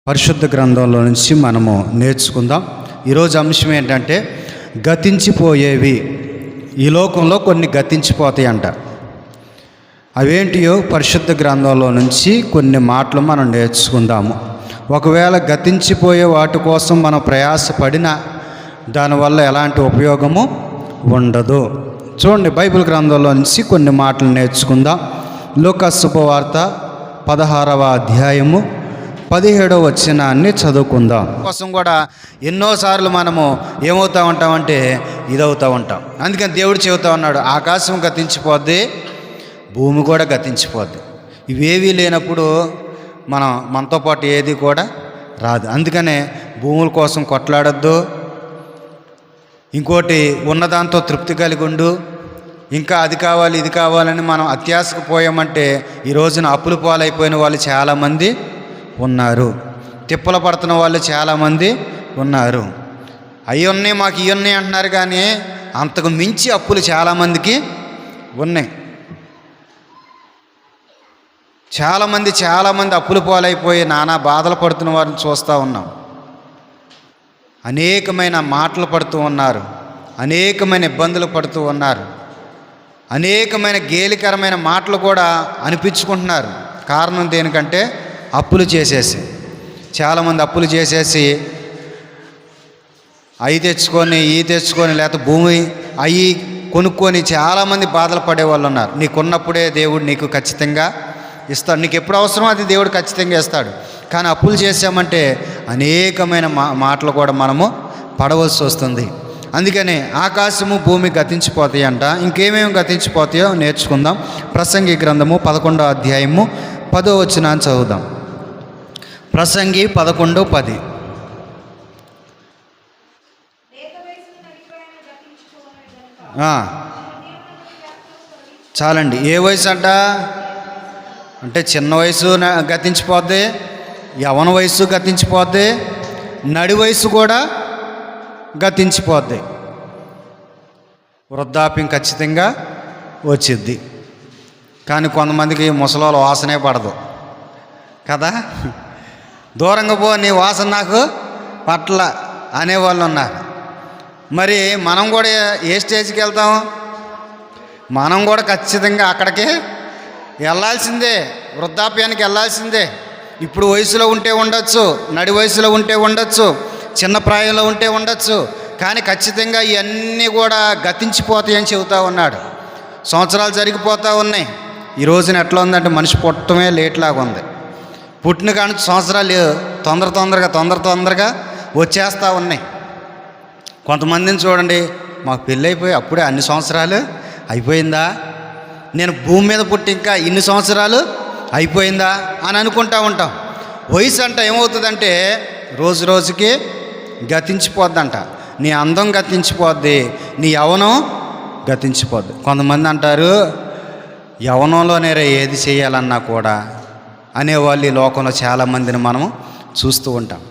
పరిశుద్ధ గ్రంథంలో నుంచి మనము నేర్చుకుందాం. ఈరోజు అంశం ఏంటంటే గతించిపోయేవి. ఈ లోకంలో కొన్ని గతించిపోతాయి అంట. అవేంటియో పరిశుద్ధ గ్రంథంలో నుంచి కొన్ని మాటలు మనం నేర్చుకుందాము. ఒకవేళ గతించిపోయే వాటి కోసం మనం ప్రయాసపడినా దానివల్ల ఎలాంటి ఉపయోగము ఉండదు. చూడండి, బైబిల్ గ్రంథంలో నుంచి కొన్ని మాటలు నేర్చుకుందాం. లూకా శుభవార్త 16వ అధ్యాయము 17వ వచనాన్ని చదువుకుందాం. కోసం కూడా ఎన్నోసార్లు మనము ఏమవుతూ ఉంటామంటే ఇదవుతూ ఉంటాం. అందుకని దేవుడు చెబుతూ ఉన్నాడు, ఆకాశం గతించిపోద్ది, భూమి కూడా గతించిపోద్ది. ఇవేవీ లేనప్పుడు మనతో పాటు ఏది కూడా రాదు. అందుకనే భూముల కోసం కొట్లాడొద్దు. ఇంకోటి ఉన్నదాంతో తృప్తి కలిగి ఉండు. ఇంకా అది కావాలి ఇది కావాలని మనం అత్యాశకు పోయామంటే ఈ రోజున అప్పుల పాలైపోయిన వాళ్ళు చాలామంది ఉన్నారు. తిప్పలు పడుతున్న వాళ్ళు చాలామంది ఉన్నారు. అవి ఉన్నాయి, మాకు ఇవి ఉన్నాయి అంటున్నారు, కానీ అంతకు మించి అప్పులు చాలామందికి ఉన్నాయి. చాలామంది అప్పుల పాలైపోయి నానా బాధలు పడుతున్న వారిని చూస్తూ ఉన్నాం. అనేకమైన మాటలు పడుతూ ఉన్నారు, అనేకమైన ఇబ్బందులు పడుతూ ఉన్నారు, అనేకమైన గేలికరమైన మాటలు కూడా అనిపించుకుంటున్నారు. కారణం దేనికంటే అప్పులు చేసేసి, చాలామంది అప్పులు చేసేసి అవి తెచ్చుకొని లేకపోతే భూమి అవి కొనుక్కొని చాలామంది బాధలు పడేవాళ్ళు ఉన్నారు. నీకున్నప్పుడే దేవుడు నీకు ఖచ్చితంగా ఇస్తాడు. నీకు ఎప్పుడు అవసరమో అది దేవుడు ఖచ్చితంగా ఇస్తాడు. కానీ అప్పులు చేసామంటే అనేకమైన మాటలు కూడా మనము పడవలసి వస్తుంది. అందుకని ఆకాశము భూమి గతించిపోతాయి అంట. ఇంకేమేమి గతించిపోతాయో నేర్చుకుందాం. ప్రసంగి గ్రంథము 11వ అధ్యాయము 10వ వచనాన్ని చదువుదాం. ప్రసంగి 11:10. చాలండి. ఏ వయసు అంటే చిన్న వయసు గతించిపోద్ది, యవ్వన వయసు గతించిపోద్ది, నడి వయసు కూడా గతించిపోద్ది, వృద్ధాప్యం ఖచ్చితంగా వచ్చిద్ది. కానీ కొంతమందికి ముసలోళ్ళ వాసనే పడదు కదా. దూరంగా పో, నీ వాసన నాకు పట్ల అనేవాళ్ళు ఉన్నారు. మరి మనం కూడా ఏ స్టేజ్కి వెళ్తాం? మనం కూడా ఖచ్చితంగా అక్కడికి వెళ్ళాల్సిందే, వృద్ధాప్యానికి వెళ్ళాల్సిందే. ఇప్పుడు వయసులో ఉంటే ఉండొచ్చు, నడి వయసులో ఉంటే ఉండొచ్చు, చిన్న ప్రాయంలో ఉంటే ఉండొచ్చు, కానీ ఖచ్చితంగా ఇవన్నీ కూడా గతించిపోతాయి అని చెబుతూ ఉన్నాడు. సంవత్సరాలు జరిగిపోతూ ఉన్నాయి. ఈ రోజున ఎట్లా ఉందంటే మనిషి పుట్టమే లేట్లాగా ఉంది. పుట్టిన కానీ సంవత్సరాలు తొందరగా వచ్చేస్తూ ఉన్నాయి. కొంతమందిని చూడండి, మాకు పెళ్ళి అయిపోయి అప్పుడే అన్ని సంవత్సరాలు అయిపోయిందా, నేను భూమి మీద పుట్టి ఇంకా ఇన్ని సంవత్సరాలు అయిపోయిందా అని అనుకుంటూ ఉంటాం. వయసు అంట ఏమవుతుందంటే రోజు రోజుకి గతించిపోద్దంట. నీ అందం గతించిపోద్ది, నీ యవ్వనం గతించిపోద్ది. కొంతమంది అంటారు, యవ్వనంలోనే ఏది చేయాలన్నా కూడా అనేవాళ్ళు ఈ లోకంలో చాలామందిని మనం చూస్తూ ఉంటాం.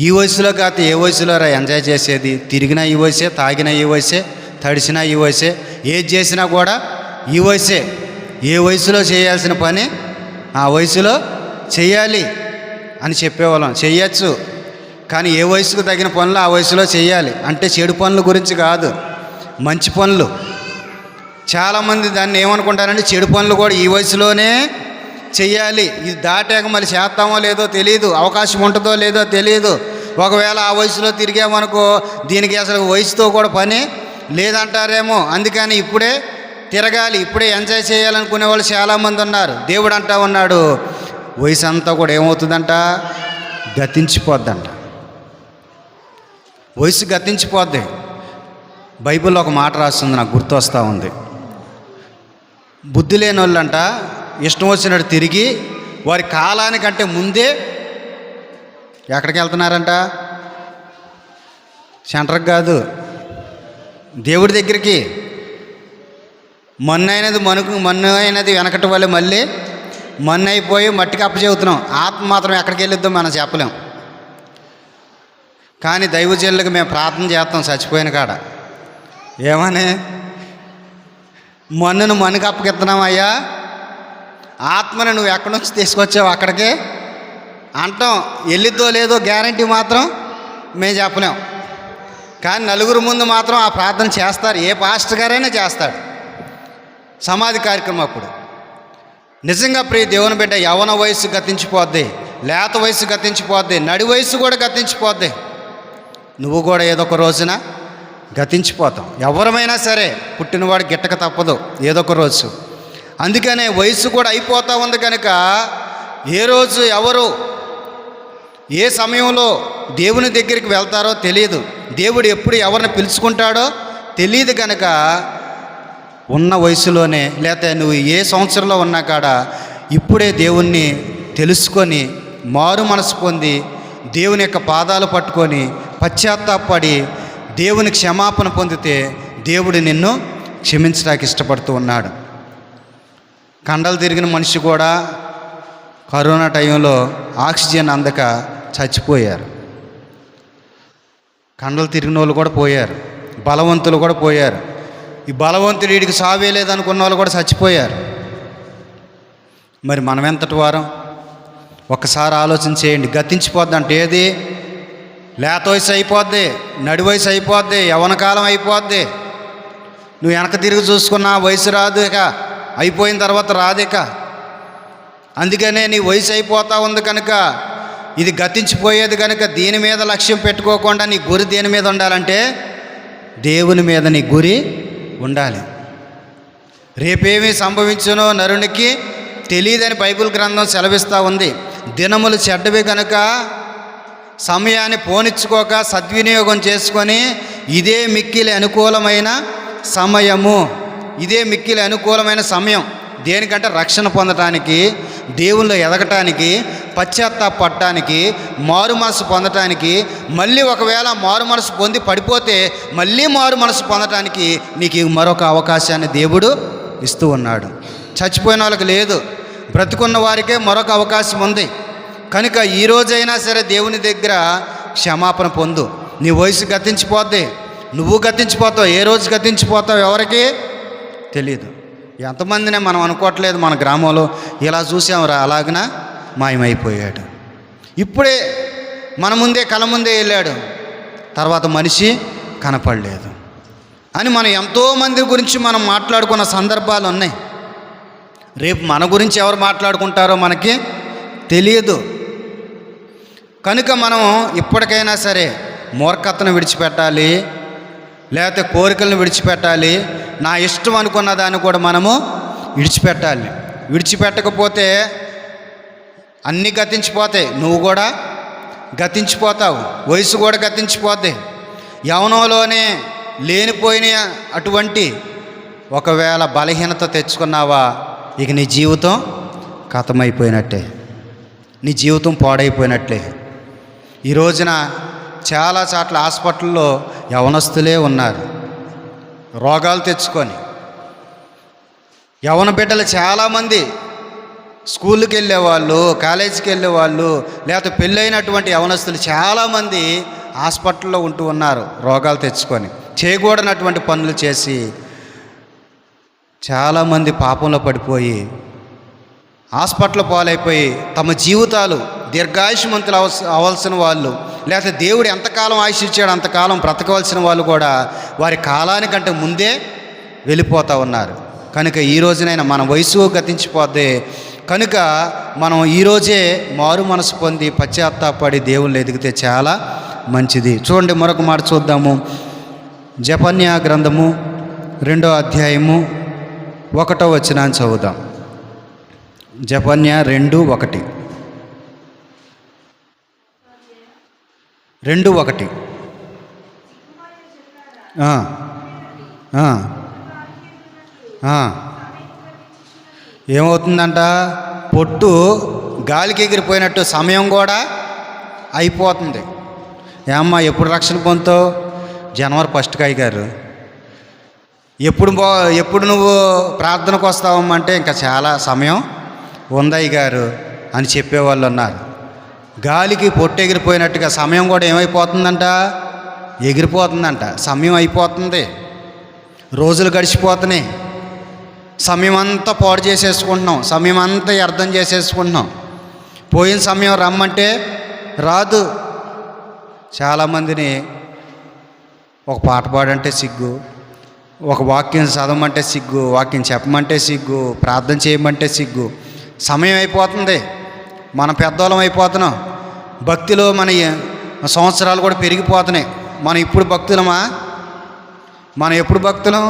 ఈ వయసులో కాదు ఏ వయసులో ఎంజాయ్ చేసేది? తిరిగినా ఈ వయసే, తాగినా ఈ వయసే, తడిసినా ఈ వయసే, ఏది చేసినా కూడా ఈ వయసే. ఏ వయసులో చేయాల్సిన పని ఆ వయసులో చేయాలి అని చెప్పేవాళ్ళం. చెయ్యొచ్చు, కానీ ఏ వయసుకు తగిన పనులు ఆ వయసులో చేయాలి. అంటే చెడు పనుల గురించి కాదు, మంచి పనులు. చాలామంది దాన్ని ఏమనుకుంటారంటే చెడు పనులు కూడా ఈ వయసులోనే చెయ్యాలి, ఇది దాటాక మళ్ళీ చేస్తామో లేదో తెలియదు, అవకాశం ఉంటుందో లేదో తెలియదు. ఒకవేళ ఆ వయసులో తిరిగామనుకో దీనికి అసలు వయసుతో కూడా పని లేదంటారేమో. అందుకని ఇప్పుడే తిరగాలి, ఇప్పుడే ఎంజాయ్ చేయాలనుకునే వాళ్ళు చాలామంది ఉన్నారు. దేవుడు అంటా ఉన్నాడు, వయసు అంతా కూడా ఏమవుతుందంట, గతించిపోద్దంట. వయసు గతించిపోద్ది. బైబిల్లో ఒక మాట రాస్తుంది, నాకు గుర్తు వస్తూ ఉంది. బుద్ధి లేని వాళ్ళంట ఇష్టం వచ్చినట్టు తిరిగి వారి కాలానికంటే ముందే ఎక్కడికి వెళ్తున్నారంట? సెంటర్కి కాదు, దేవుడి దగ్గరికి. మన్ను అయినది వెనకటి వల్ల మళ్ళీ మన్ను అయిపోయి మట్టికి అప్పచెబుతున్నాం. ఆత్మ మాత్రం ఎక్కడికి వెళ్ళొద్దో మనం చెప్పలేం. కానీ దైవజనులకు మేము ప్రార్థన చేస్తాం చచ్చిపోయిన కాడ. ఏమని? మన్నును మన్నుకి అప్పగిస్తున్నాం అయ్యా, ఆత్మను నువ్వు ఎక్కడి నుంచి తీసుకొచ్చావు అక్కడికి అంటాం, వెళ్ళిద్దో లేదో గ్యారంటీ మాత్రం మేము చెప్పలేం. కానీ నలుగురు ముందు మాత్రం ఆ ప్రార్థన చేస్తారు. ఏ పాస్టర్ గారైనా చేస్తాడు సమాధి కార్యక్రమం అప్పుడు. నిజంగా ప్రియ దేవుని బిడ్డ, యవ్వన వయసు గతించిపోద్ది, లేత వయసు గతించిపోద్ది, నడి వయసు కూడా గతించిపోద్ది. నువ్వు కూడా ఏదో ఒక రోజున గతించిపోతావు. ఎవరమైనా సరే పుట్టినవాడు గిట్టక తప్పదు ఏదో ఒక రోజు. అందుకనే వయసు కూడా అయిపోతూ ఉంది కనుక ఏ రోజు ఎవరు ఏ సమయంలో దేవుని దగ్గరికి వెళ్తారో తెలియదు. దేవుడు ఎప్పుడు ఎవరిని పిలుచుకుంటాడో తెలియదు కనుక ఉన్న వయసులోనే, లేకపోతే నువ్వు ఏ సంవత్సరంలో ఉన్నా కాడ ఇప్పుడే దేవుణ్ణి తెలుసుకొని మారు మనసు పొంది దేవుని యొక్క పాదాలు పట్టుకొని పశ్చాత్తాపడి దేవుని క్షమాపణ పొందితే దేవుడు నిన్ను క్షమించడానికి ఇష్టపడుతూ ఉన్నాడు. కండలు తిరిగిన మనిషి కూడా కరోనా టైంలో ఆక్సిజన్ అందక చచ్చిపోయారు. కండలు తిరిగిన వాళ్ళు కూడా పోయారు, బలవంతులు కూడా పోయారు. ఈ బలవంతుడు వీడికి సావే లేదనుకున్న వాళ్ళు కూడా చచ్చిపోయారు. మరి మనం ఎంతటి వారం? ఒక్కసారి ఆలోచన చేయండి. గతించిపోద్ది అంటే ఏది? లేత వయసు అయిపోద్ది, నడి వయసు అయిపోద్ది, యవ్వన కాలం అయిపోద్ది. నువ్వు వెనక తిరిగి చూసుకున్నా వయసు రాదు, ఇక అయిపోయిన తర్వాత రాదిక. అందుకనే నీ వయసు అయిపోతూ ఉంది కనుక, ఇది గతించిపోయేది కనుక దీని మీద లక్ష్యం పెట్టుకోకుండా నీ గురి దేని మీద ఉండాలంటే దేవుని మీద నీ గురి ఉండాలి. రేపేమీ సంభవించునో నరునికి తెలియదని బైబిల్ గ్రంథం సెలవిస్తూ ఉంది. దినములు చెడ్డవి కనుక సమయాన్ని పోనిచ్చుకోక సద్వినియోగం చేసుకొని ఇదే మిక్కిలి అనుకూలమైన సమయము. ఇదే మిక్కిలి అనుకూలమైన సమయం దేనికంటే రక్షణ పొందటానికి, దేవుళ్ళు ఎదగటానికి, పశ్చాత్తాపడటానికి, మారు మనసు పొందటానికి. మళ్ళీ ఒకవేళ మారు మనసు పొంది పడిపోతే మళ్ళీ మారు మనసు పొందటానికి నీకు మరొక అవకాశాన్ని దేవుడు ఇస్తూ ఉన్నాడు. చచ్చిపోయిన వాళ్ళకి లేదు, బ్రతికున్న వారికే మరొక అవకాశం ఉంది. కనుక ఈ రోజైనా సరే దేవుని దగ్గర క్షమాపణ పొందు. నీ వయసు గతించిపోద్ది, నువ్వు గతించిపోతావు. ఏ రోజు గతించిపోతావు ఎవరికి తెలియదు. ఎంతమందినే మనం అనుకోవట్లేదు, మన గ్రామంలో ఇలా చూసాంరా అలాగన మాయమైపోయాడు, ఇప్పుడే మన ముందే కళ్ళ ముందే వెళ్ళాడు, తర్వాత మనిషి కనపడలేదు అని మనం ఎంతోమంది గురించి మనం మాట్లాడుకున్న సందర్భాలు ఉన్నాయి. రేపు మన గురించి ఎవరు మాట్లాడుకుంటారో మనకి తెలియదు. కనుక మనం ఇప్పటికైనా సరే మూర్ఖతను విడిచిపెట్టాలి, లేకపోతే కోరికలను విడిచిపెట్టాలి, నా ఇష్టం అనుకున్న దాన్ని కూడా మనము విడిచిపెట్టాలి. విడిచిపెట్టకపోతే అన్నీ గతించిపోతాయి, నువ్వు కూడా గతించిపోతావు, వయసు కూడా గతించిపోద్ది. యవ్వనంలోనే లేనిపోయిన అటువంటి ఒకవేళ బలహీనత తెచ్చుకున్నావా, ఇక నీ జీవితం ఖతమైపోయినట్టే, నీ జీవితం పాడైపోయినట్లే. ఈ రోజున చాలా చోట్ల హాస్పిటల్లో యవనస్తులే ఉన్నారు రోగాలు తెచ్చుకొని. యవన బిడ్డలు చాలామంది స్కూల్కి వెళ్ళేవాళ్ళు, కాలేజీకి వెళ్ళేవాళ్ళు, లేకపోతే పెళ్ళైనటువంటి యవనస్తులు చాలామంది హాస్పిటల్లో ఉంటూ ఉన్నారు రోగాలు తెచ్చుకొని. చేయకూడనటువంటి పనులు చేసి చాలామంది పాపంలో పడిపోయి హాస్పిటల్ పాలైపోయి తమ జీవితాలు దీర్ఘాయుష్మంతులు అవ్వాల్సిన వాళ్ళు, లేకపోతే దేవుడు ఎంతకాలం ఆయుష్ ఇచ్చాడు అంతకాలం బ్రతకవలసిన వాళ్ళు కూడా వారి కాలానికంటే ముందే వెళ్ళిపోతూ ఉన్నారు. కనుక ఈ రోజునైనా మన వయసు గతించిపోద్ది కనుక మనం ఈరోజే మారు మనసు పొంది పశ్చాత్తాపడి దేవుళ్ళు ఎదిగితే చాలా మంచిది. చూడండి, మరొక మాట చూద్దాము. జెఫన్యా గ్రంథము 2వ అధ్యాయము 1వ వచనాన్ని చదువుదాం. జెఫన్యా 2:1. 2:1. ఏమవుతుందంట? పొట్టు గాలికి ఎగిరిపోయినట్టు సమయం కూడా అయిపోతుంది. ఏమ్మా ఎప్పుడు రక్షణ పొందుతావు? జనవరి 1కి అయ్యగారు. ఎప్పుడు నువ్వు ప్రార్థనకు వస్తావమ్మంటే ఇంకా చాలా సమయం ఉందయ్య గారు అని చెప్పేవాళ్ళు ఉన్నారు. గాలికి పొట్టు ఎగిరిపోయినట్టుగా సమయం కూడా ఏమైపోతుందంట? ఎగిరిపోతుందంట. సమయం అయిపోతుంది, రోజులు గడిచిపోతున్నాయి, సమయం అంతా పాడు చేసేసుకుంటున్నాం, సమయం అంతా వ్యర్థం చేసేసుకుంటున్నాం. పోయిన సమయం రమ్మంటే రాదు. చాలామందిని ఒక పాట పాడంటే సిగ్గు, ఒక వాక్యం చదవమంటే సిగ్గు, వాక్యం చెప్పమంటే సిగ్గు, ప్రార్థన చేయమంటే సిగ్గు. సమయం అయిపోతుంది, మన పెద్దోళ్ళం అయిపోతున్నాం. భక్తిలో మన సంవత్సరాలు కూడా పెరిగిపోతున్నాయి. మనం ఇప్పుడు భక్తులమా? మనం ఎప్పుడు భక్తులం?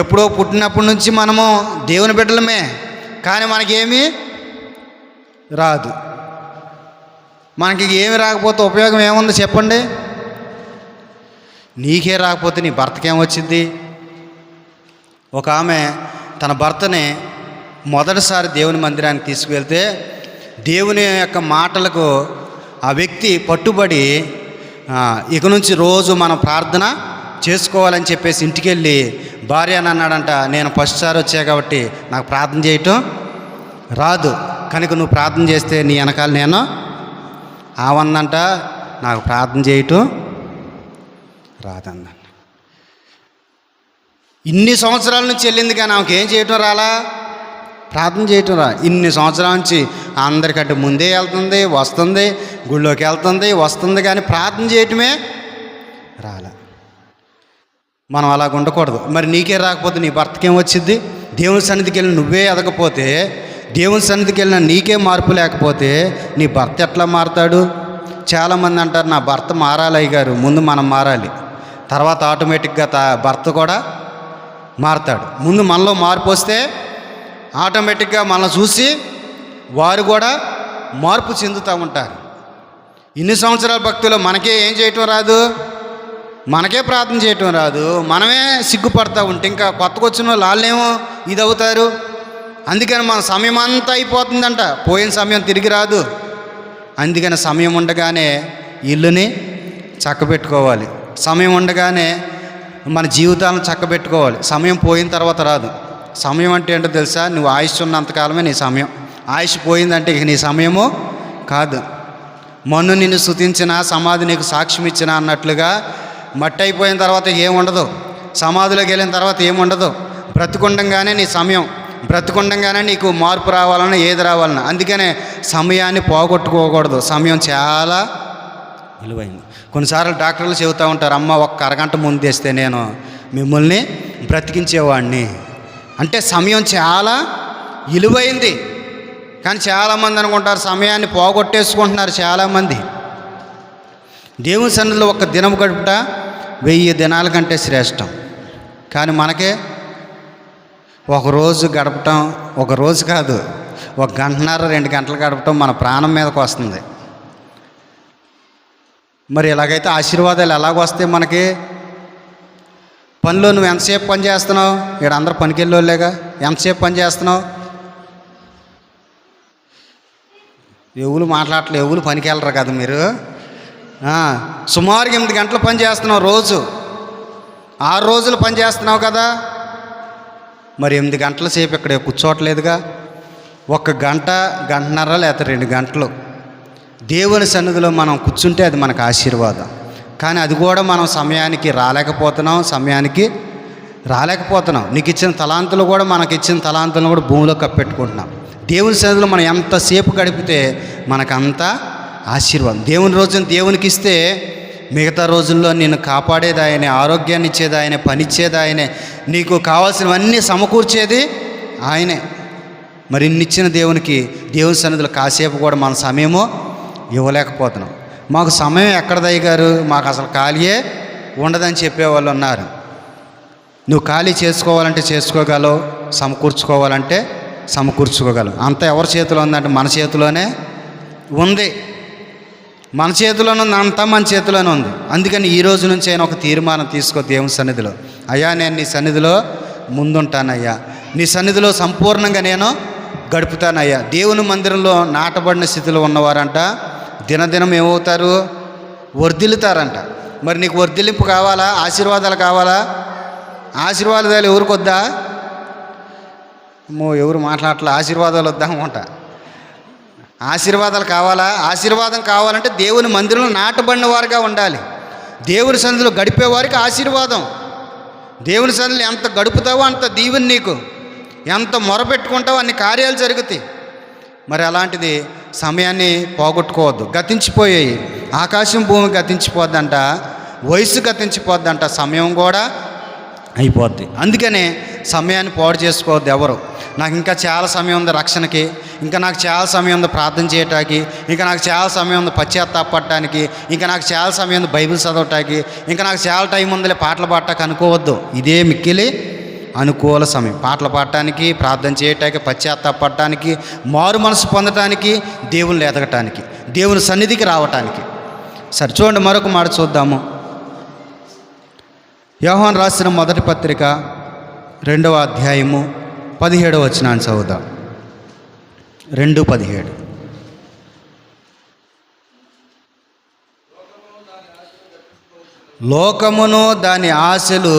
ఎప్పుడో పుట్టినప్పటి నుంచి మనము దేవుని బిడ్డలమే, కానీ మనకేమీ రాదు. మనకి ఏమి రాకపోతే ఉపయోగం ఏముంది చెప్పండి? నీకే రాకపోతే నీ భర్తకేమొచ్చింది? ఒక ఆమె తన భర్తని మొదటిసారి దేవుని మందిరానికి తీసుకువెళ్తే దేవుని యొక్క మాటలకు ఆ వ్యక్తి పట్టుబడి ఇక నుంచి రోజు మనం ప్రార్థన చేసుకోవాలని చెప్పేసి ఇంటికి వెళ్ళి భార్య అని అన్నాడంట, నేను ఫస్ట్ సారి వచ్చా కాబట్టి నాకు ప్రార్థన చేయటం రాదు, కనుక నువ్వు ప్రార్థన చేస్తే నీ వెనకాల నేను ఆవందంట, నాకు ప్రార్థన చేయటం రాదండి. ఇన్ని సంవత్సరాల నుంచి వెళ్ళింది కానీ ఆమెకి ఏం చేయటం రాలా? ప్రార్థన చేయటం రా. ఇన్ని సంవత్సరాల నుంచి అందరికంటే ముందే వెళ్తుంది, వస్తుంది, గుళ్ళోకి వెళ్తుంది, వస్తుంది, కానీ ప్రార్థన చేయటమే రాలా. మనం అలాగ ఉండకూడదు. మరి నీకే రాకపోతే నీ భర్తకి ఏమొచ్చింది? దేవుని సన్నిధికి వెళ్ళి నువ్వే ఎదగపోతే, దేవుని సన్నిధికి వెళ్ళిన నీకే మార్పు లేకపోతే నీ భర్త ఎట్లా మారుతాడు? చాలామంది అంటారు, నా భర్త మారాలి అయ్యగారు, ముందు మనం మారాలి, తర్వాత ఆటోమేటిక్గా భర్త కూడా మారుతాడు. ముందు మనలో మార్పు వస్తే ఆటోమేటిక్గా మనల్ని చూసి వారు కూడా మార్పు చెందుతూ ఉంటారు. ఇన్ని సంవత్సరాల భక్తులు మనకే ఏం చేయటం రాదు, మనకే ప్రార్థన చేయటం రాదు, మనమే సిగ్గుపడతా ఉంటే ఇంకా కొత్తగా వచ్చిన వాళ్ళు వాళ్ళేమో ఇది అవుతారు. అందుకని మన సమయం అంతా అయిపోతుందంట, పోయిన సమయం తిరిగి రాదు. అందుకని సమయం ఉండగానే ఇల్లుని చక్కబెట్టుకోవాలి, సమయం ఉండగానే మన జీవితాలను చక్కబెట్టుకోవాలి. సమయం పోయిన తర్వాత రాదు. సమయం అంటే ఏంటో తెలుసా? నువ్వు ఆయుష్ ఉన్నంతకాలమే నీ సమయం. ఆయుష్ పోయిందంటే ఇక నీ సమయము కాదు. మన్ను నిన్ను స్తుతించినా సమాధి నీకు సాక్ష్యం ఇచ్చినా అన్నట్లుగా మట్టి అయిపోయిన తర్వాత ఏముండదు, సమాధిలోకి వెళ్ళిన తర్వాత ఏముండదు. బ్రతుకుండంగానే నీ సమయం, బ్రతుకుండంగానే నీకు మార్పు రావాలన్నా ఏది రావాలన్నా. అందుకనే సమయాన్ని పోగొట్టుకోకూడదు. సమయం చాలా విలువైంది. కొన్నిసార్లు డాక్టర్లు చెబుతూ ఉంటారు, అమ్మ ఒక్క అరగంట ముందు తెస్తే నేను మిమ్మల్ని బ్రతికించేవాడిని. అంటే సమయం చాలా విలువైంది. కానీ చాలామంది అనుకుంటారు సమయాన్ని పోగొట్టేసుకుంటున్నారు. చాలామంది దేవుని సన్నిధిలో ఒక దినం గడుపుట 1000 దినాల కంటే శ్రేష్టం. కానీ మనకే ఒకరోజు గడపటం, ఒక రోజు కాదు, 1 గంటన్నర 2 గంటలు గడపటం మన ప్రాణం మీదకి వస్తుంది. మరి ఇలాగైతే ఆశీర్వాదాలు ఎలాగ వస్తాయి మనకి? పనిలో నువ్వు ఎంతసేపు పని చేస్తున్నావు? ఇక్కడ అందరూ పనికి వెళ్ళేవాళ్ళేగా. ఎంతసేపు పని చేస్తున్నావు? ఎవరు మాట్లాడట్లేదు, ఎవరు పనికి వెళ్ళరు కదా మీరు. సుమారు 8 గంటలు పని చేస్తున్నావు రోజు. 6 రోజులు పని చేస్తున్నావు కదా. మరి 8 గంటల సేపు ఇక్కడ కూర్చోవట్లేదుగా. 1 గంట, గంటన్నర లేకపోతే 2 గంటలు దేవుని సన్నిధిలో మనం కూర్చుంటే అది మనకు ఆశీర్వాదం. కానీ అది కూడా మనం సమయానికి రాలేకపోతున్నాం. నీకు ఇచ్చిన తలాంతులు కూడా, మనకి ఇచ్చిన తలాంతులను కూడా భూమిలో కప్పెట్టుకుంటున్నాం. దేవుని సన్నిధిలో మనం ఎంతసేపు గడిపితే మనకంత ఆశీర్వాదం. దేవుని రోజున దేవునికి ఇస్తే మిగతా రోజుల్లో నిన్ను కాపాడేది ఆయనే, ఆరోగ్యాన్ని ఇచ్చేది ఆయనే, పనిచ్చేది ఆయనే, నీకు కావాల్సినవన్నీ సమకూర్చేది ఆయనే. మరి ఇన్నిచ్చిన దేవునికి దేవుని సన్నిధిలో కాసేపు కూడా మన సమయము ఇవ్వలేకపోతున్నాం. మాకు సమయం ఎక్కడదయ్య గారు, మాకు అసలు ఖాళీయే ఉండదని చెప్పేవాళ్ళు ఉన్నారు. నువ్వు ఖాళీ చేసుకోవాలంటే చేసుకోగలవు, సమకూర్చుకోవాలంటే సమకూర్చుకోగలవు. అంత ఎవరి చేతిలో ఉందంటే మన చేతిలోనే ఉంది. మన చేతిలోనే ఉంది, అంతా మన చేతిలోనే ఉంది. అందుకని ఈ రోజు నుంచి అయినా ఒక తీర్మానం తీసుకో దేవుని సన్నిధిలో. అయ్యా నేను నీ సన్నిధిలో ముందుంటానయ్యా, నీ సన్నిధిలో సంపూర్ణంగా నేను గడుపుతానయ్యా. దేవుని మందిరంలో నాటబడిన స్థితిలో ఉన్నవారంట దినదినం ఏమవుతారు? వర్ధిల్లుతారంట. మరి నీకు వర్ధిల్లింపు కావాలా? ఆశీర్వాదాలు కావాలా? ఆశీర్వాదాలు ఎవరికి వద్దా? ఎవరు మాట్లాడట్లే. ఆశీర్వాదాలు వద్దా అనుకుంటా. ఆశీర్వాదాలు కావాలా? ఆశీర్వాదం కావాలంటే దేవుని మందిరంలో నాటబడిన వారుగా ఉండాలి. దేవుని సన్నిధిలో గడిపేవారికి ఆశీర్వాదం. దేవుని సన్నిధిలో ఎంత గడుపుతావో అంత దీవెన నీకు. ఎంత మొరపెట్టుకుంటావో అన్ని కార్యాలు జరుగుతాయి. మరి అలాంటిది సమయాన్ని పోగొట్టుకోవద్దు. గతించిపోయాయి. ఆకాశం భూమి గతించిపోద్దంట, వయసు గతించిపోద్దంట, సమయం కూడా అయిపోద్ది. అందుకనే సమయాన్ని పాడు చేసుకోవద్దు ఎవరు. నాకు ఇంకా చాలా సమయం ఉంది రక్షణకి, ఇంకా నాకు చాలా సమయం ఉంది ప్రార్థన చేయటానికి, ఇంకా నాకు చాలా సమయం ఉంది పశ్చాత్తాపడటానికి, ఇంకా నాకు చాలా సమయం ఉంది బైబిల్ చదవటానికి, ఇంకా నాకు చాలా టైం ఉందిలే పాటలు పాడటానికి అనుకోవద్దు. ఇదే మిక్కిలి అనుకూల సమయం. పాటలు పాడటానికి, ప్రార్థన చేయటానికి, పశ్చాత్తాపడటానికి, మారు మనసు పొందటానికి, దేవుని ఎదగటానికి, దేవుని సన్నిధికి రావటానికి. సరే చూడండి, మరొక మాట చూద్దాము. యోహాను రాసిన మొదటి పత్రిక 2వ అధ్యాయము 17వ వచనాన్ని చదువుదాం. 2:17. లోకమును దాని ఆశలు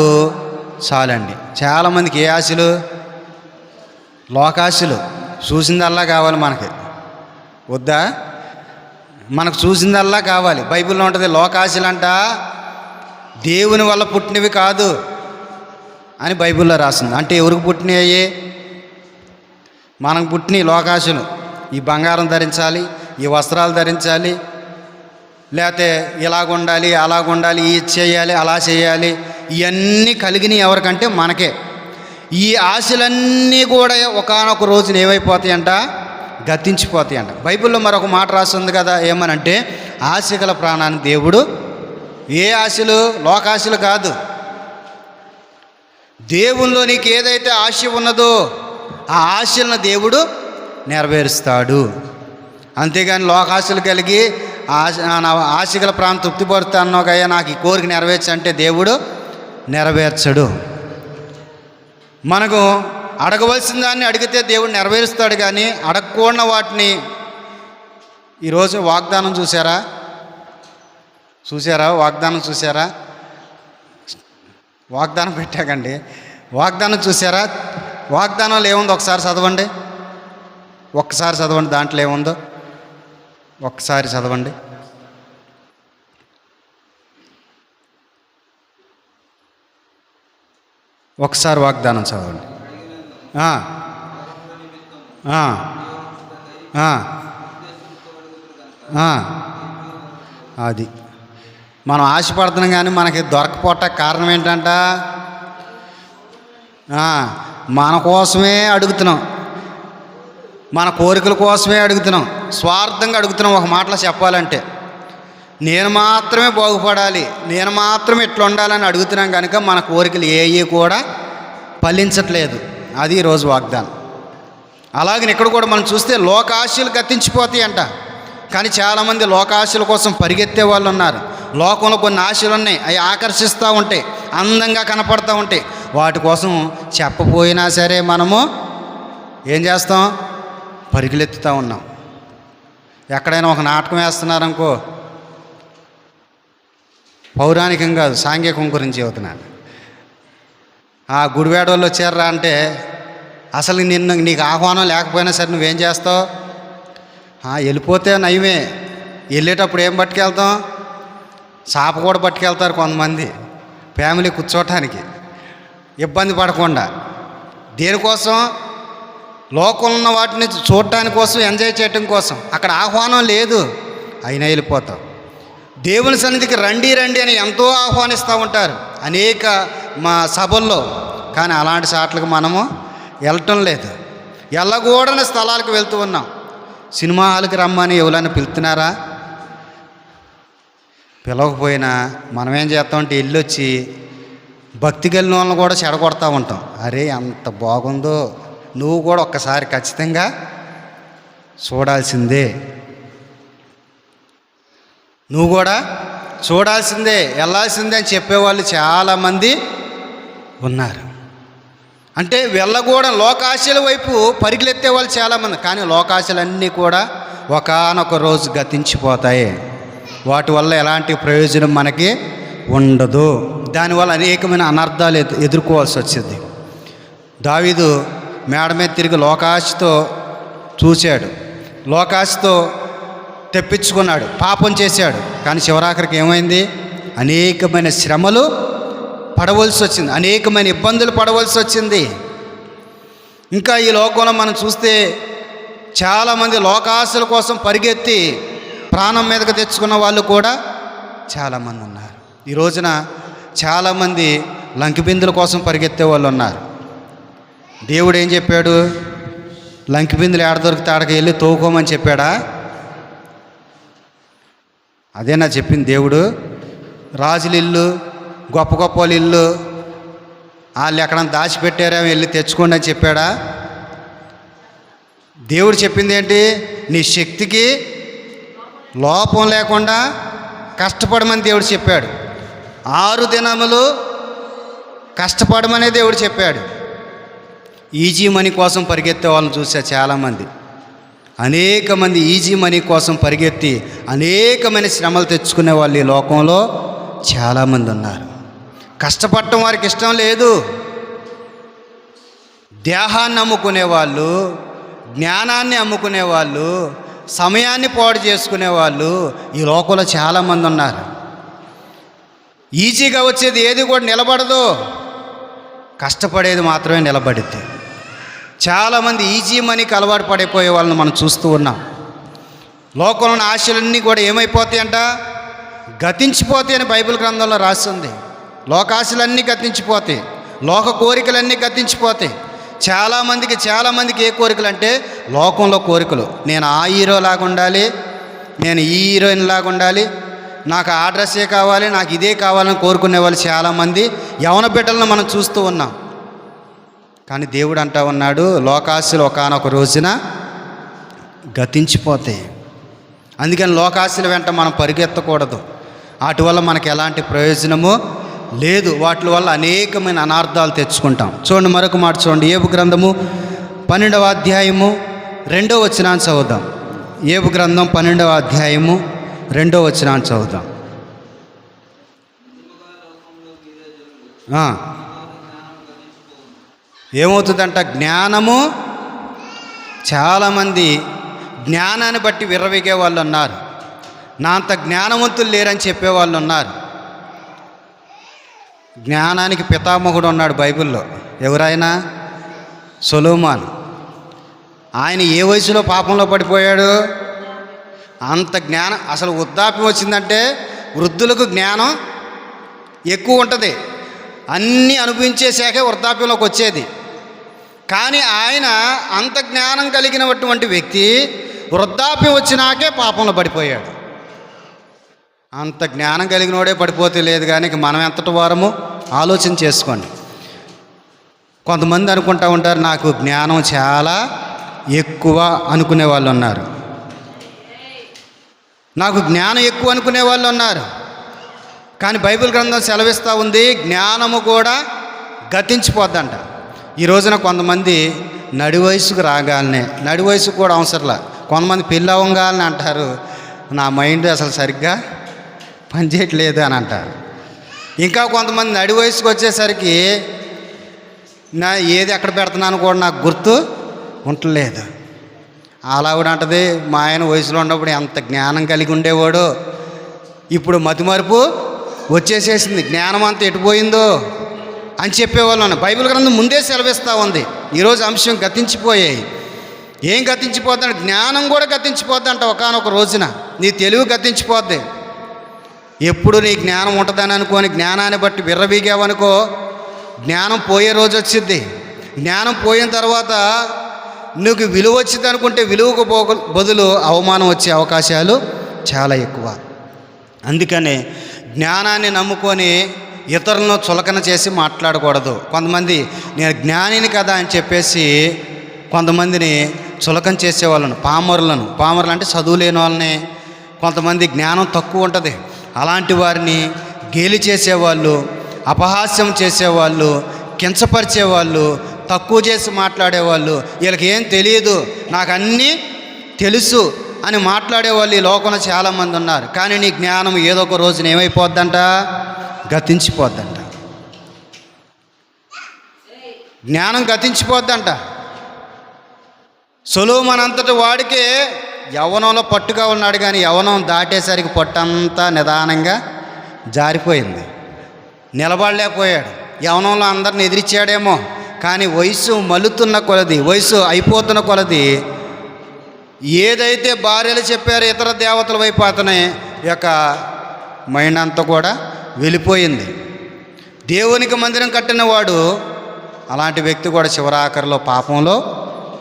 చాలండి. చాలామందికి ఏ ఆశలు? లోకాశలు. చూసిందల్లా కావాలి మనకి, వద్దా? మనకు చూసిందల్లా కావాలి. బైబిల్లో ఉంటుంది లోకాశలు అంట దేవుని వల్ల పుట్టినవి కాదు అని బైబిల్లో రాసింది. అంటే ఎవరికి పుట్టినాయి? మనకు పుట్టిన లోకాశలు. ఈ బంగారం ధరించాలి, ఈ వస్త్రాలు ధరించాలి, లేకపోతే ఇలాగుండాలి, అలాగుండాలి, ఇది చేయాలి, అలా చేయాలి, ఇవన్నీ కలిగినవి ఎవరికంటే మనకే. ఈ ఆశలన్నీ కూడా ఒకానొక రోజున ఏమైపోతాయంట? గతించిపోతాయంట. బైబిల్లో మరొక మాట రాస్తుంది కదా, ఏమనంటే ఆశగల ప్రాణాన్ని దేవుడు, ఏ ఆశలు? లోకాశలు కాదు. దేవునిలో నీకు ఏదైతే ఆశ ఉన్నదో ఆ ఆశలను దేవుడు నెరవేరుస్తాడు. అంతేగాని లోకాశలు కలిగి నా ఆశగల ప్రాణం తృప్తిపరుస్తాను కయ్యా, నాకు ఈ కోరిక నెరవేర్చు అంటే దేవుడు నెరవేర్చడు. మనకు అడగవలసిన దాన్ని అడిగితే దేవుడు నెరవేరుస్తాడు, కానీ అడగకూడని వాటిని. ఈరోజు వాగ్దానం చూసారా? వాగ్దానం చూసారా? వాగ్దానం పెట్టాకండి. వాగ్దానం చూసారా? వాగ్దానంలో ఏముందో ఒకసారి చదవండి. ఒక్కసారి చదవండి, దాంట్లో ఏముందో ఒక్కసారి చదవండి. ఒకసారి వాగ్దానం చదవండి. అది మనం ఆశపడుతున్నాం, కానీ మనకి దొరకపోవట కారణం ఏంటంట? మన కోసమే అడుగుతున్నాం, మన కోరికల కోసమే అడుగుతున్నాం, స్వార్థంగా అడుగుతున్నాం. ఒక మాటలో చెప్పాలంటే నేను మాత్రమే బాగుపడాలి, నేను మాత్రమే ఇట్లా ఉండాలని అడుగుతున్నాం కనుక మన కోరికలు ఏవి కూడా ఫలించట్లేదు. అది ఈరోజు వాగ్దానం. అలాగే ఇక్కడ కూడా మనం చూస్తే లోకాశలు గతించిపోతాయి అంట, కానీ చాలామంది లోకాశల కోసం పరిగెత్తే వాళ్ళు ఉన్నారు. లోకంలో కొన్ని ఆశలు ఉన్నాయి, అవి ఆకర్షిస్తూ ఉంటాయి, అందంగా కనపడుతూ ఉంటాయి. వాటి కోసం చెప్పపోయినా సరే మనము ఏం చేస్తాం? పరిగెత్తుతూ ఉన్నాం. ఎక్కడైనా ఒక నాటకం వేస్తున్నారనుకో, పౌరాణికం కాదు, సాంఘికం గురించి చెబుతున్నాను. ఆ గుడివాడ వాళ్ళు వచ్చారా అంటే అసలు నీకు ఆహ్వానం లేకపోయినా సరే నువ్వేం చేస్తావు? వెళ్ళిపోతే నయమే. వెళ్ళేటప్పుడు ఏం పట్టుకెళ్తాం? చాప కూడా పట్టుకెళ్తారు కొంతమంది, ఫ్యామిలీ కూర్చోటానికి ఇబ్బంది పడకుండా. దేనికోసం? లోకంలో ఉన్న వాటిని చూడటానికి కోసం, ఎంజాయ్ చేయటం కోసం. అక్కడ ఆహ్వానం లేదు, అయినా వెళ్ళిపోతాం. దేవుని సన్నిధికి రండి రండి అని ఎంతో ఆహ్వానిస్తూ ఉంటారు అనేక మా సభల్లో, కానీ అలాంటి సాట్లకు మనము వెళ్ళటం లేదు. వెళ్ళకూడని స్థలాలకు వెళ్తూ ఉన్నాం. సినిమా హాల్కి రమ్మని ఎవరైనా పిలుతున్నారా? పిలవకపోయినా మనం ఏం చేస్తామంటే వెళ్ళొచ్చి భక్తి కలిగిన వాళ్ళని కూడా చెడగొడతా ఉంటాం. అరే ఎంత బాగుందో, నువ్వు కూడా ఒక్కసారి ఖచ్చితంగా చూడాల్సిందే, నువ్వు కూడా చూడాల్సిందే, వెళ్ళాల్సిందే అని చెప్పేవాళ్ళు చాలామంది ఉన్నారు. అంటే వెళ్ళకూడని లోకాశల వైపు పరిగెత్తే వాళ్ళు చాలామంది, కానీ లోకాశలన్నీ కూడా ఒకానొక రోజు గతించిపోతాయి. వాటి వల్ల ఎలాంటి ప్రయోజనం మనకి ఉండదు. దానివల్ల అనేకమైన అనర్థాలు ఎదుర్కోవాల్సి వచ్చింది. దావీదు మేడ మీద తిరిగి లోకాశతో చూశాడు, లోకాశతో తెప్పించుకున్నాడు, పాపం చేశాడు. కానీ చివరాఖరికి ఏమైంది? అనేకమైన శ్రమలు పడవలసి వచ్చింది, అనేకమైన ఇబ్బందులు పడవలసి వచ్చింది. ఇంకా ఈ లోకంలో మనం చూస్తే చాలామంది లోకాశల కోసం పరిగెత్తి ప్రాణం మీదకు తెచ్చుకున్న వాళ్ళు కూడా చాలామంది ఉన్నారు. ఈ రోజున చాలామంది లంకిబిందుల కోసం పరిగెత్తే వాళ్ళు ఉన్నారు. దేవుడు ఏం చెప్పాడు? లంకిబిందులు ఏడ దొరికితే ఆడకి వెళ్ళి తోవుకోమని చెప్పాడా? అదేనా చెప్పింది దేవుడు? రాజుల ఇల్లు, గొప్ప గొప్ప వాళ్ళ ఇల్లు వాళ్ళు ఎక్కడన్నా దాచిపెట్టారా వెళ్ళి తెచ్చుకోండి అని చెప్పాడా? దేవుడు చెప్పింది ఏంటి? నీ శక్తికి లోపం లేకుండా కష్టపడమని దేవుడు చెప్పాడు. 6 దినములు కష్టపడమనే దేవుడు చెప్పాడు. ఈజీ మనీ కోసం పరిగెత్తే వాళ్ళని చూసా చాలామంది. అనేక మంది ఈజీ మనీ కోసం పరిగెత్తి అనేకమైన శ్రమలు తెచ్చుకునే వాళ్ళు ఈ లోకంలో చాలామంది ఉన్నారు. కష్టపడటం వారికి ఇష్టం లేదు. దేహాన్ని అమ్ముకునేవాళ్ళు, జ్ఞానాన్ని అమ్ముకునేవాళ్ళు, సమయాన్ని పాడు చేసుకునేవాళ్ళు ఈ లోకంలో చాలామంది ఉన్నారు. ఈజీగా వచ్చేది ఏది కూడా నిలబడదు, కష్టపడేది మాత్రమే నిలబడిద్ది. చాలామంది ఈజీ మనీకి అలవాటు పడిపోయే వాళ్ళని మనం చూస్తూ ఉన్నాం. లోకంలోని ఆశలన్నీ కూడా ఏమైపోతాయంట? గతించిపోతాయి అని బైబిల్ గ్రంథంలో రాస్తుంది. లోకాశలన్నీ గతించిపోతాయి, లోక కోరికలన్నీ గతించిపోతాయి. చాలామందికి ఏ కోరికలు అంటే లోకంలో కోరికలు. నేను ఆ హీరోలాగా ఉండాలి, నేను ఈ హీరోయిన్ లాగా ఉండాలి, నాకు ఆ డ్రెస్సే కావాలి, నాకు ఇదే కావాలని కోరుకునే వాళ్ళు చాలామంది యవన బిడ్డలను మనం చూస్తూ ఉన్నాం. కానీ దేవుడు అంటా ఉన్నాడు, లోకాశలు ఒకానొక రోజున గతించిపోతాయి. అందుకని లోకాశల వెంట మనం పరిగెత్తకూడదు. వాటి వల్ల మనకు ఎలాంటి ప్రయోజనము లేదు. వాటి వల్ల అనేకమైన అనార్థాలు తెచ్చుకుంటాం. చూడండి, మరొక మాట చూడండి. యోబు గ్రంథము 12వ అధ్యాయము 2వ వచనాన్ని చదువుదాం. యోబు గ్రంథం 12వ అధ్యాయము 2వ వచనాన్ని చదువుదాం. ఏమవుతుందంట? జ్ఞానము, చాలామంది జ్ఞానాన్ని బట్టి విర్రవీగే వాళ్ళు ఉన్నారు. నా అంత జ్ఞానవంతులు లేరని చెప్పేవాళ్ళు ఉన్నారు. జ్ఞానానికి పితామహుడు ఉన్నాడు బైబిల్లో. ఎవరైనా? సొలొమోన్. ఆయన ఏ వయసులో పాపంలో పడిపోయాడు? అంత జ్ఞానం. అసలు వృద్ధాప్యం వచ్చిందంటే వృద్ధులకు జ్ఞానం ఎక్కువ ఉంటుంది. అన్నీ అనుభవించేశాకే వృద్ధాప్యంలోకి వచ్చేది. కానీ ఆయన అంత జ్ఞానం కలిగినటువంటి వ్యక్తి వృద్ధాప్యం వచ్చినాకే పాపంలో పడిపోయాడు. అంత జ్ఞానం కలిగినోడే పడిపోతే లేదు. కానీ మనం ఎంతటి వారము ఆలోచన చేసుకోండి. కొంతమంది అనుకుంటూ ఉంటారు, నాకు జ్ఞానం చాలా ఎక్కువ అనుకునే వాళ్ళు ఉన్నారు. నాకు జ్ఞానం ఎక్కువ అనుకునే వాళ్ళు ఉన్నారు. కానీ బైబిల్ గ్రంథం సెలవిస్తూ ఉంది, జ్ఞానము కూడా గతించిపోద్దంట. ఈ రోజున కొంతమంది నడి వయసుకు రాగాలనే, నడి వయసుకు కూడా అవసరంలా, కొంతమంది పెళ్ళి అవ్వగాలని అంటారు, నా మైండ్ అసలు సరిగ్గా పనిచేయట్లేదు అని అంటారు. ఇంకా కొంతమంది నడి వయసుకు వచ్చేసరికి నా ఏది ఎక్కడ పెడుతున్నాను కూడా నాకు గుర్తు ఉండలేదు. అలా కూడా అంటది, మా ఆయన వయసులో ఉన్నప్పుడు ఎంత జ్ఞానం కలిగి ఉండేవాడు, ఇప్పుడు మతిమరుపు వచ్చేసేసింది, జ్ఞానం అంతా ఎటుపోయిందో అని చెప్పేవాళ్ళు. బైబిల్ గ్రంథం ముందే సెలవిస్తూ ఉంది. ఈరోజు అంశం గతించిపోయాయి. ఏం గతించిపోద్దంటే జ్ఞానం కూడా గతించిపోద్దంట. ఒకానొక రోజున నీ తెలివి గతించిపోద్ది. ఎప్పుడు నీ జ్ఞానం ఉంటుందని అనుకోని జ్ఞానాన్ని బట్టి విర్రవీగావనుకో, జ్ఞానం పోయే రోజు వచ్చింది. జ్ఞానం పోయిన తర్వాత నువ్వు విలువ వచ్చింది అనుకుంటే విలువకు బదులు అవమానం వచ్చే అవకాశాలు చాలా ఎక్కువ. అందుకనే జ్ఞానాన్ని నమ్ముకొని ఇతరులను చులకన చేసి మాట్లాడకూడదు. కొంతమంది నేను జ్ఞానిని కదా అని చెప్పేసి కొంతమందిని చులకన చేసేవాళ్ళను, పామరులు అంటే చదువు లేని వాళ్ళని, కొంతమంది జ్ఞానం తక్కువ ఉంటుంది అలాంటి వారిని గేలి చేసేవాళ్ళు, అపహాస్యం చేసేవాళ్ళు, కించపరిచేవాళ్ళు, తక్కువ చేసి మాట్లాడేవాళ్ళు, వీళ్ళకి ఏం తెలియదు, నాకు అన్నీ తెలుసు అని మాట్లాడేవాళ్ళు ఈ లోకంలో చాలామంది ఉన్నారు. కానీ నీ జ్ఞానం ఏదో ఒక రోజున ఏమైపోద్దంట? గతించిపోద్దంట. జ్ఞానం గతించిపోద్దంట. సొలొమోను అంతటి వాడికే యవ్వనంలో పట్టుగా ఉన్నాడు, కానీ యవ్వనం దాటేసరికి పొట్టంతా నిదానంగా జారిపోయింది, నిలబడలేకపోయాడు. యవ్వనంలో అందరిని ఎదిరించాడేమో, కానీ వయసు మలుతున్న కొలది, వయసు అయిపోతున్న కొలది ఏదైతే భార్యలు చెప్పారో ఇతర దేవతల వైపు అతని యొక్క మైండ్ అంతా కూడా వెళ్ళిపోయింది. దేవునికి మందిరం కట్టిన వాడు అలాంటి వ్యక్తి కూడా చివరాఖరిలో పాపంలో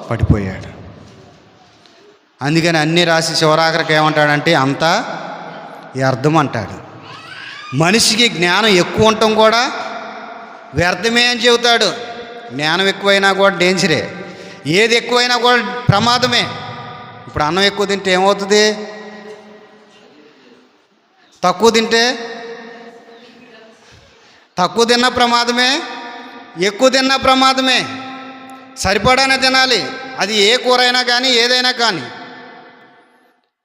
పడిపోయాడు. అందుకని అన్నీ రాసి చివరాఖరికి ఏమంటాడంటే అంతా వ్యర్థం అంటాడు. మనిషికి జ్ఞానం ఎక్కువ ఉండటం కూడా వ్యర్థమే అని చెబుతాడు. జ్ఞానం ఎక్కువైనా కూడా డేంజరే, ఏది ఎక్కువైనా కూడా ప్రమాదమే. ఇప్పుడు అన్నం ఎక్కువ తింటే ఏమవుతుంది? తక్కువ తింటే తక్కువ తిన్నా ప్రమాదమే, ఎక్కువ తిన్నా ప్రమాదమే. సరిపడానే తినాలి, అది ఏ కూర అయినా కానీ ఏదైనా కానీ.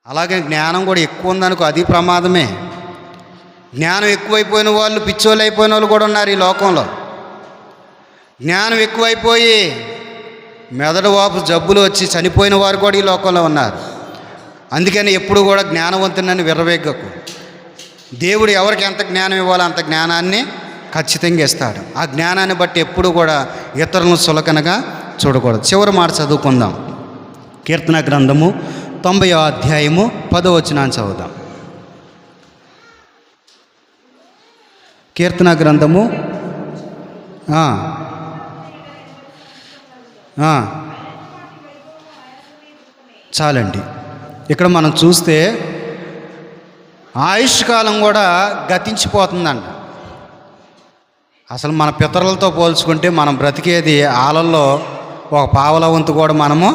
అలాగే జ్ఞానం కూడా ఎక్కువ ఉందనుకో, అది ప్రమాదమే. జ్ఞానం ఎక్కువైపోయిన వాళ్ళు పిచ్చోళ్ళు అయిపోయిన వాళ్ళు కూడా ఉన్నారు ఈ లోకంలో. జ్ఞానం ఎక్కువైపోయి మెదడు వాపు జబ్బులు వచ్చి చనిపోయిన వారు కూడా ఈ లోకంలో ఉన్నారు. అందుకని ఎప్పుడు కూడా జ్ఞానవంతునని విర్రవేగకు. దేవుడు ఎవరికి ఎంత జ్ఞానం ఇవ్వాలో అంత జ్ఞానాన్ని ఖచ్చితంగా ఇస్తాడు. ఆ జ్ఞానాన్ని బట్టి ఎప్పుడు కూడా ఇతరులను చులకనగా చూడకూడదు. చివరి మాట చదువుకుందాం. కీర్తన గ్రంథము 90వ అధ్యాయము 10వ వచనాన్ని చదువుదాం. కీర్తన గ్రంథము చాలండి. ఇక్కడ మనం చూస్తే ఆయుష్కాలం కూడా గతించిపోతుందంట. అసలు మన పితరులతో పోల్చుకుంటే మనం బ్రతికేది ఆలల్లో ఒక పావల వంతు కూడా, మనము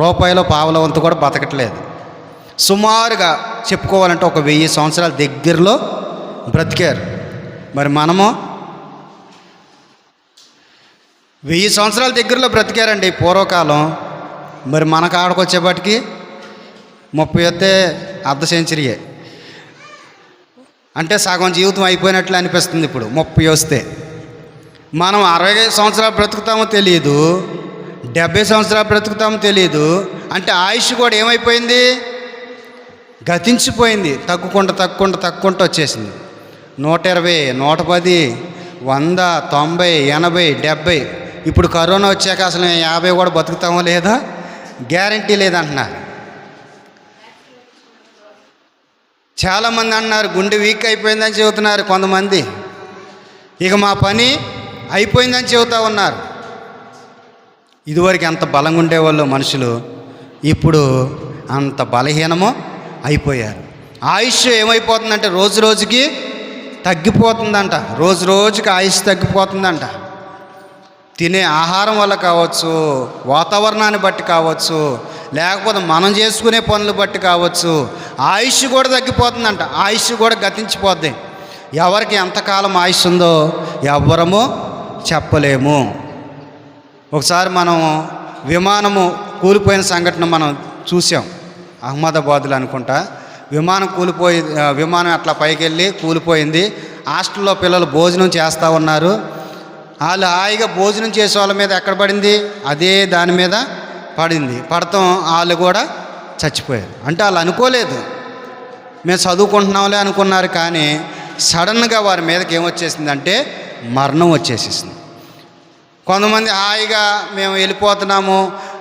రూపాయలో పావల వంతు కూడా బతకట్లేదు. సుమారుగా చెప్పుకోవాలంటే ఒక 1000 సంవత్సరాల దగ్గరలో బ్రతికారు. మరి మనము 1000 సంవత్సరాల దగ్గరలో బ్రతికారండి పూర్వకాలం. మరి మన కాడకు వచ్చేపాటికి 30 వస్తే అర్ధ సెంచరీయే, అంటే సగం జీవితం అయిపోయినట్లు అనిపిస్తుంది. ఇప్పుడు 30 వస్తే మనం 60 సంవత్సరాలు బ్రతుకుతామో తెలియదు, 70 సంవత్సరాలు బ్రతుకుతామో తెలియదు. అంటే ఆయుష్ కూడా ఏమైపోయింది? గతించిపోయింది. తగ్గుకుంటూ వచ్చేసింది. 120, 110, 100, 90, 80, 70. ఇప్పుడు కరోనా వచ్చాక అసలు 50 కూడా బతుకుతామో లేదా గ్యారంటీ లేదంటున్నారు. చాలామంది అంటున్నారు గుండె వీక్ అయిపోయిందని చెబుతున్నారు కొంతమంది. ఇక మా పని అయిపోయిందని చెబుతూ ఉన్నారు. ఇదివరకు ఎంత బలంగా ఉండేవాళ్ళు మనుషులు, ఇప్పుడు అంత బలహీనము అయిపోయారు. ఆయుష్ ఏమైపోతుందంటే రోజు రోజుకి తగ్గిపోతుందంట. రోజు రోజుకి ఆయుష్ తగ్గిపోతుందంట. తినే ఆహారం వల్ల కావచ్చు, వాతావరణాన్ని బట్టి కావచ్చు, లేకపోతే మనం చేసుకునే పనులు బట్టి కావచ్చు, ఆయుష్ కూడా తగ్గిపోతుందంట. ఆయుష్ కూడా గతించిపోద్ది. ఎవరికి ఎంతకాలం ఆయుష్ ఉందో ఎవ్వరము చెప్పలేము. ఒకసారి మనం విమానము కూలిపోయిన సంఘటన మనం చూసాం. అహ్మదాబాద్లో అనుకుంటా విమానం అట్లా పైకి వెళ్ళి కూలిపోయింది. హాస్టల్లో పిల్లలు భోజనం చేస్తూ ఉన్నారు. వాళ్ళు హాయిగా భోజనం చేసే వాళ్ళ మీద ఎక్కడ పడింది? అదే దాని మీద పడింది. పడతాం వాళ్ళు కూడా చచ్చిపోయారు. అంటే వాళ్ళు అనుకోలేదు, మేము చదువుకుంటున్నాంలే అనుకున్నారు. కానీ సడన్గా వారి మీదకి ఏమొచ్చేసిందంటే మరణం వచ్చేసేసింది. కొంతమంది హాయిగా మేము వెళ్ళిపోతున్నాము,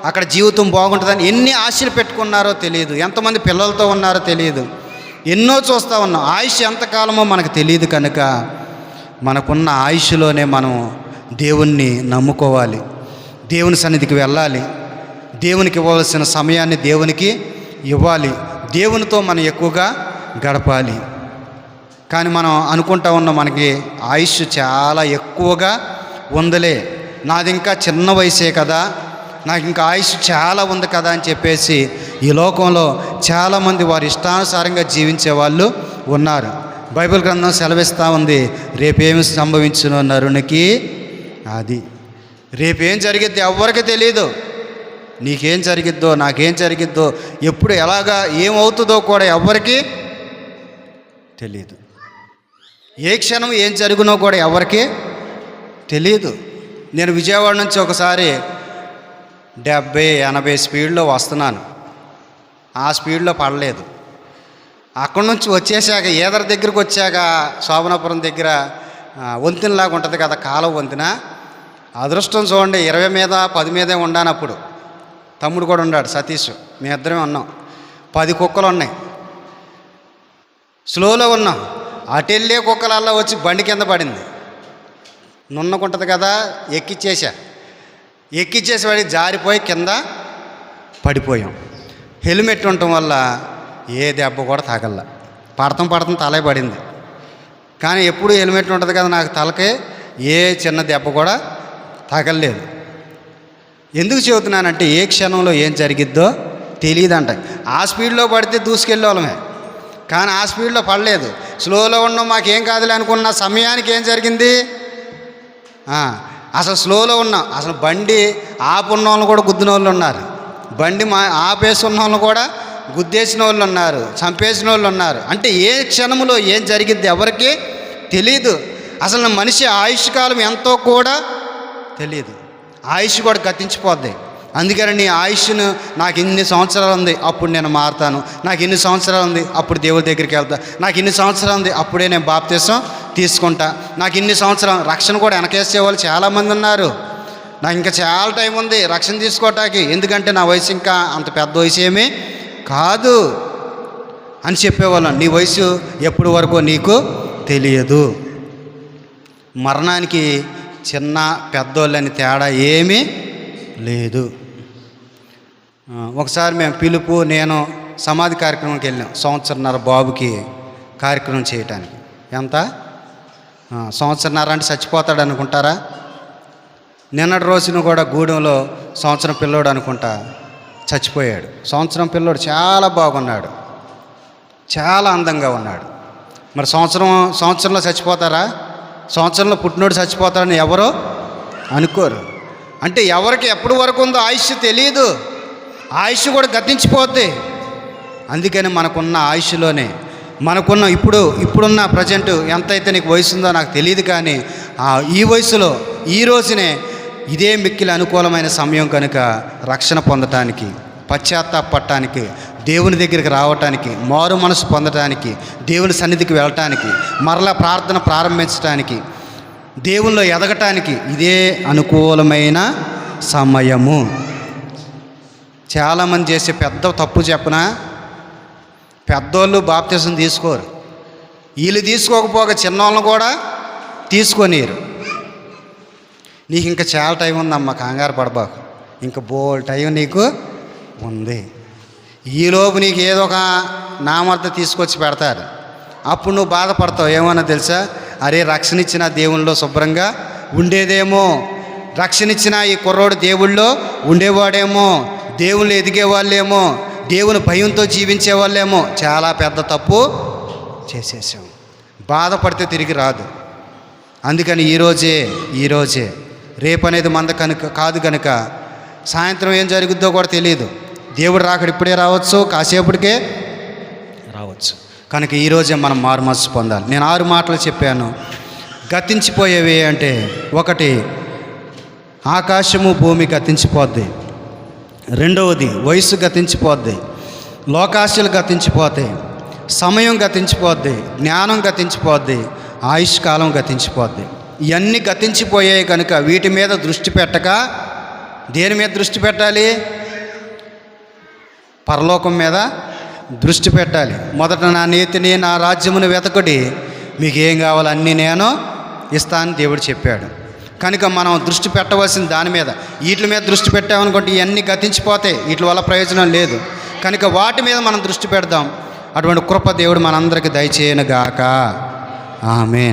అక్కడ జీవితం బాగుంటుందని ఎన్ని ఆశలు పెట్టుకున్నారో తెలియదు, ఎంతమంది పిల్లలతో ఉన్నారో తెలియదు, ఎన్నో చూస్తూ ఉన్నాం. ఆయుష్ ఎంతకాలమో మనకు తెలియదు. కనుక మనకున్న ఆయుష్లోనే మనం దేవుణ్ణి నమ్ముకోవాలి, దేవుని సన్నిధికి వెళ్ళాలి, దేవునికి ఇవ్వాల్సిన సమయాన్ని దేవునికి ఇవ్వాలి, దేవునితో మనం ఎక్కువగా గడపాలి. కానీ మనం అనుకుంటా ఉన్నాం మనకి ఆయుష్ చాలా ఎక్కువగా ఉందిలే, నాది ఇంకా చిన్న వయసే కదా, నాకు ఇంకా ఆయుష్ చాలా ఉంది కదా అని చెప్పేసి ఈ లోకంలో చాలామంది వారి ఇష్టానుసారంగా జీవించే వాళ్ళు ఉన్నారు. బైబిల్ గ్రంథం సెలవిస్తూ ఉంది, రేపేమి సంభవించునో నరునికి అది. రేపేం జరిగిద్దో ఎవ్వరికి తెలియదు. నీకేం జరిగిద్దో, నాకేం జరిగిద్దో, ఎప్పుడు ఎలాగా ఏమవుతుందో కూడా ఎవ్వరికి తెలియదు. ఏ క్షణం ఏం జరుగునో కూడా ఎవరికి తెలియదు. నేను విజయవాడ నుంచి ఒకసారి 70-80 స్పీడ్లో వస్తున్నాను. ఆ స్పీడ్లో పడలేదు. అక్కడి నుంచి వచ్చేసాక ఈదర దగ్గరికి వచ్చాక శోభనాపురం దగ్గర వంతెనలాగా ఉంటుంది కదా, కాలువ వంతెన. అదృష్టం చూడండి 20 మీద 10 మీదే ఉండానప్పుడు. తమ్ముడు కూడా ఉన్నాడు సతీష్, మేము ఇద్దరమే ఉన్నాం. 10 కుక్కలు ఉన్నాయి. స్లోలో ఉన్నాం. అటెళ్ళే కుక్కలల్లా వచ్చి బండి కింద పడింది. నున్నకుంటుంది కదా, ఎక్కిచ్చేసి వాడికి జారిపోయి కింద పడిపోయాం. హెల్మెట్ ఉండటం వల్ల ఏ దెబ్బ కూడా తగల. పడతాం తలే పడింది. కానీ ఎప్పుడు హెల్మెట్ ఉంటుంది కదా, నాకు తలకే ఏ చిన్న దెబ్బ కూడా తగలలేదు. ఎందుకు చెబుతున్నానంటే ఏ క్షణంలో ఏం జరిగిద్దో తెలియదంట. ఆ స్పీడ్లో పడితే దూసుకెళ్ళే వాళ్ళమే, కానీ ఆ స్పీడ్లో పడలేదు. స్లోలో ఉన్నాం, మాకేం కాదులే అనుకున్న సమయానికి ఏం జరిగింది, అసలు స్లోలో ఉన్నాం. అసలు బండి ఆపున్న వాళ్ళు కూడా గుద్దిన వాళ్ళు ఉన్నారు, బండి ఆపేసి ఉన్న వాళ్ళు కూడా గుద్దేసిన వాళ్ళు ఉన్నారు, చంపేసిన వాళ్ళు ఉన్నారు. అంటే ఏ క్షణంలో ఏం జరిగిద్ది ఎవరికి తెలీదు. అసలు మనిషి ఆయుష్ కాలం ఎంతో కూడా తెలియదు. ఆయుష్ కూడా గతించిపోద్ది. అందుకని నీ ఆయుష్ను నాకు ఇన్ని సంవత్సరాలు ఉంది అప్పుడు నేను మారుతాను, నాకు ఇన్ని సంవత్సరాలు ఉంది అప్పుడు దేవుడి దగ్గరికి వెళ్తా, నాకు ఇన్ని సంవత్సరాలు ఉంది అప్పుడే నేను బాప్తిసం తీసుకుంటా, నాకు ఇన్ని సంవత్సరాలు రక్షణ కూడా వెనకేసే వాళ్ళు చాలామంది ఉన్నారు. నాకు ఇంకా చాలా టైం ఉంది రక్షణ తీసుకోవటానికి, ఎందుకంటే నా వయసు ఇంకా అంత పెద్ద వయసు ఏమీ కాదు అని చెప్పేవాళ్ళం. నీ వయసు ఎప్పటి వరకు నీకు తెలియదు. మరణానికి చిన్న పెద్దోళ్ళని తేడా ఏమీ లేదు. ఒకసారి మేము పిలుపు నేను సమాధి కార్యక్రమంకి వెళ్ళాం. 1.5 సంవత్సరం బాబుకి కార్యక్రమం చేయటానికి. ఎంత 1.5 సంవత్సరం అంటే చచ్చిపోతాడు అనుకుంటారా? నిన్నటి రోజున కూడా గూడెంలో 1 సంవత్సరం పిల్లోడు అనుకుంటా చచ్చిపోయాడు. 1 సంవత్సరం పిల్లోడు చాలా బాగున్నాడు, చాలా అందంగా ఉన్నాడు. మరి సంవత్సరంలో చచ్చిపోతారా? సంవత్సరంలో పుట్టినోడు చచ్చిపోతాడని ఎవరో అనుకోరు. అంటే ఎవరికి ఎప్పటి వరకు ఉందో ఆయుష్ తెలియదు, ఆయుష్ కూడా గతించిపోద్ది. అందుకని మనకున్న ఆయుష్లోనే మనకున్న ఇప్పుడున్న ప్రజెంట్ ఎంతైతే నీకు వయసు ఉందో నాకు తెలియదు, కానీ ఈ వయసులో ఈ రోజునే ఇదే మిక్కిలి అనుకూలమైన సమయం కనుక రక్షణ పొందటానికి, పశ్చాత్తాపడటానికి, దేవుని దగ్గరికి రావటానికి, మారు మనసు పొందటానికి, దేవుని సన్నిధికి వెళ్ళటానికి, మరలా ప్రార్థన ప్రారంభించటానికి, దేవుల్లో ఎదగటానికి ఇదే అనుకూలమైన సమయము. చాలామంది చేసే పెద్ద తప్పు చెప్పనా, పెద్దోళ్ళు బాప్తిసం తీసుకోరు. వీళ్ళు తీసుకోకపోగా చిన్నోళ్ళను కూడా తీసుకొనిరు. నీకు ఇంకా చాలా టైం ఉందమ్మా, కంగారు పడబాకు, ఇంకా బోల్ టైం నీకు ఉంది. ఈలోపు నీకు ఏదో ఒక నామర్థ తీసుకొచ్చి పెడతారు. అప్పుడు నువ్వు బాధపడతావు. ఏమన్నా తెలుసా, అరే రక్షణ ఇచ్చిన దేవుళ్ళలో శుభ్రంగా ఉండేదేమో, రక్షణ ఇచ్చిన ఈ కుర్రోడు దేవుళ్ళో ఉండేవాడేమో, దేవుళ్ళు ఎదిగేవాళ్ళేమో, దేవుని భయంతో జీవించే వాళ్ళేమో. చాలా పెద్ద తప్పు చేసేసాం. బాధపడితే తిరిగి రాదు. అందుకని ఈరోజే రేపు అనేది మంద కనుక కాదు కనుక సాయంత్రం ఏం జరుగుద్దో కూడా తెలియదు. దేవుడు రాకడ ఇప్పుడే రావచ్చు, కాసేపటికే రావచ్చు. కనుక ఈరోజే మనం మారుమనసు పొందాలి. నేను 6 మాటలు చెప్పాను. గతించిపోయేవి అంటే, 1 ఆకాశము భూమి గతించిపోద్ది, 2వది వయసు గతించిపోద్ది, లోకాశలు గతించిపోతాయి, సమయం గతించిపోద్ది, జ్ఞానం గతించిపోద్ది, ఆయుష్ కాలం గతించిపోద్ది. ఇవన్నీ గతించిపోయాయి కనుక వీటి మీద దృష్టి పెట్టక దేని మీద దృష్టి పెట్టాలి? పరలోకం మీద దృష్టి పెట్టాలి. మొదట నా నీతిని నా రాజ్యమును వెతకుడి, మీకు ఏం కావాలో అన్నీ నేను ఇస్తానని దేవుడు చెప్పాడు. కనుక మనం దృష్టి పెట్టవలసిన దాని మీద. వీటి మీద దృష్టి పెట్టామనుకుంటే ఇవన్నీ గతించిపోతాయి, వీటి వల్ల ప్రయోజనం లేదు. కనుక వాటి మీద మనం దృష్టి పెడదాం. అటువంటి కృప దేవుడు మనందరికీ దయచేయనుగాక. ఆమేన్.